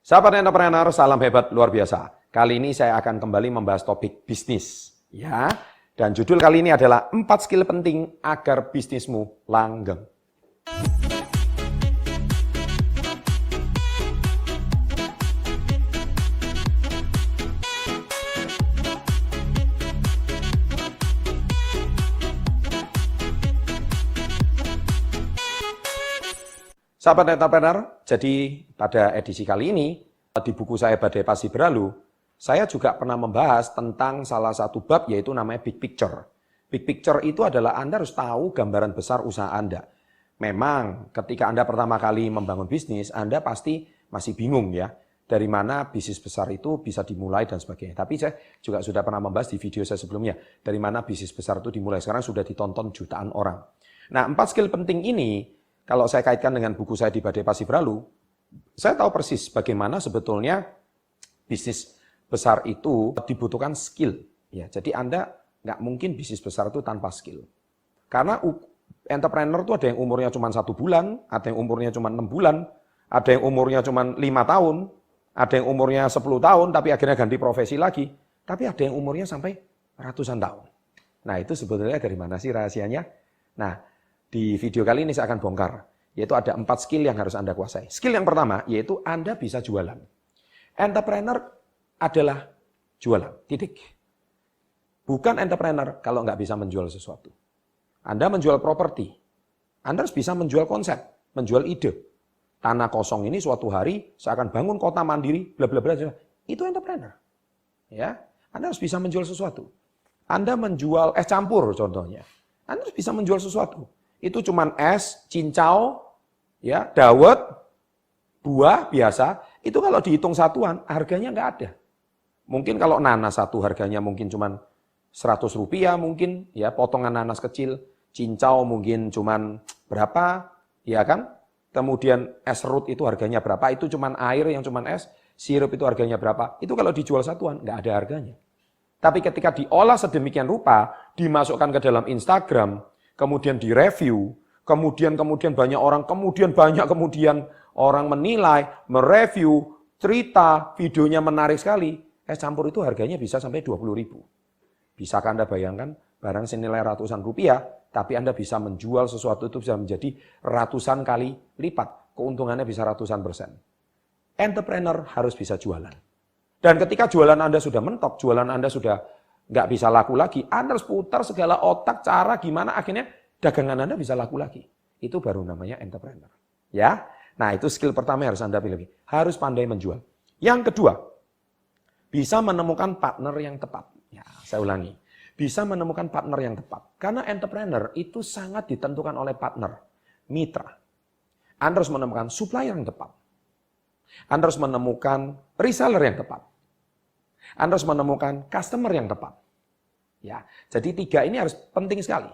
Sahabat entrepreneur, salam hebat luar biasa. Kali ini saya akan kembali membahas topik bisnis. Ya, dan judul kali ini adalah 4 skill penting agar bisnismu langgeng. Sahabat entrepreneur, jadi pada edisi kali ini, di buku saya Badai Pasti Berlalu, saya juga pernah membahas tentang salah satu bab yaitu namanya Big Picture. Big Picture itu adalah Anda harus tahu gambaran besar usaha Anda. Memang ketika Anda pertama kali membangun bisnis, Anda pasti masih bingung ya, dari mana bisnis besar itu bisa dimulai dan sebagainya. Tapi saya juga sudah pernah membahas di video saya sebelumnya, dari mana bisnis besar itu dimulai. Sekarang sudah ditonton jutaan orang. Nah, 4 skill penting ini, kalau saya kaitkan dengan buku saya di Badai Pasti Berlalu, saya tahu persis bagaimana sebetulnya bisnis besar itu dibutuhkan skill. Ya, jadi Anda nggak mungkin bisnis besar itu tanpa skill. Karena entrepreneur itu ada yang umurnya cuma 1 bulan, ada yang umurnya cuma 6 bulan, ada yang umurnya cuma 5 tahun, ada yang umurnya 10 tahun, tapi akhirnya ganti profesi lagi. Tapi ada yang umurnya sampai ratusan tahun. Nah, itu sebetulnya dari mana sih rahasianya? Nah, di video kali ini saya akan bongkar, yaitu ada 4 skill yang harus Anda kuasai. Skill yang pertama, yaitu Anda bisa jualan. Entrepreneur adalah jualan, titik. Bukan entrepreneur kalau nggak bisa menjual sesuatu. Anda menjual properti, Anda harus bisa menjual konsep, menjual ide. Tanah kosong ini suatu hari saya akan bangun kota mandiri, bla bla bla. Itu entrepreneur. Ya, Anda harus bisa menjual sesuatu. Anda menjual es campur contohnya. Anda harus bisa menjual sesuatu. Itu cuman es, cincau, ya, dawet, buah biasa. Itu kalau dihitung satuan, harganya nggak ada. Mungkin kalau nanas satu harganya mungkin cuman 100 rupiah mungkin, ya, potongan nanas kecil. Cincau mungkin cuman berapa, ya kan? Kemudian es serut itu harganya berapa, itu cuman air yang cuman es, sirup itu harganya berapa. Itu kalau dijual satuan, nggak ada harganya. Tapi ketika diolah sedemikian rupa, dimasukkan ke dalam Instagram, kemudian direview, kemudian banyak orang menilai, mereview, cerita, videonya menarik sekali. Es campur itu harganya bisa sampai 20.000. Bisakah Anda bayangkan barang senilai ratusan rupiah, tapi Anda bisa menjual sesuatu itu bisa menjadi ratusan kali lipat. Keuntungannya bisa ratusan %. Entrepreneur harus bisa jualan. Dan ketika jualan Anda sudah mentok, jualan Anda sudah nggak bisa laku lagi, Anda harus putar segala otak cara gimana akhirnya dagangan Anda bisa laku lagi. Itu baru namanya entrepreneur. Ya, nah itu skill pertama yang harus Anda pilih. Harus pandai menjual. Yang kedua, bisa menemukan partner yang tepat. Ya, saya ulangi. Bisa menemukan partner yang tepat. Karena entrepreneur itu sangat ditentukan oleh partner, mitra. Anda harus menemukan supplier yang tepat. Anda harus menemukan reseller yang tepat. Anda harus menemukan customer yang tepat. Ya, jadi 3 ini harus penting sekali.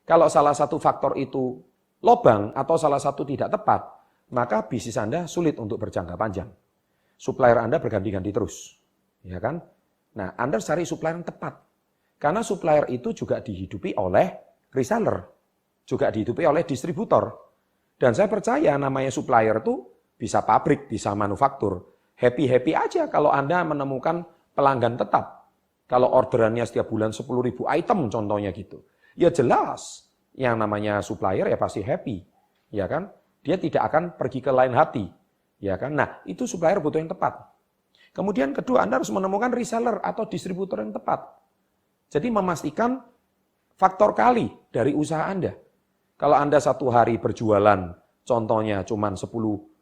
Kalau salah satu faktor itu lobang atau salah satu tidak tepat, maka bisnis Anda sulit untuk berjangka panjang. Supplier Anda berganti-ganti terus. Ya kan? Nah, Anda harus cari supplier yang tepat. Karena supplier itu juga dihidupi oleh reseller, juga dihidupi oleh distributor. Dan saya percaya namanya supplier itu bisa pabrik, bisa manufaktur. Happy-happy aja kalau Anda menemukan pelanggan tetap. Kalau orderannya setiap bulan 10.000 item contohnya gitu. Ya jelas, yang namanya supplier ya pasti happy. Ya kan? Dia tidak akan pergi ke lain hati. Ya kan? Nah, itu supplier butuh yang tepat. Kemudian kedua, Anda harus menemukan reseller atau distributor yang tepat. Jadi memastikan faktor kali dari usaha Anda. Kalau Anda satu hari berjualan, contohnya cuma 10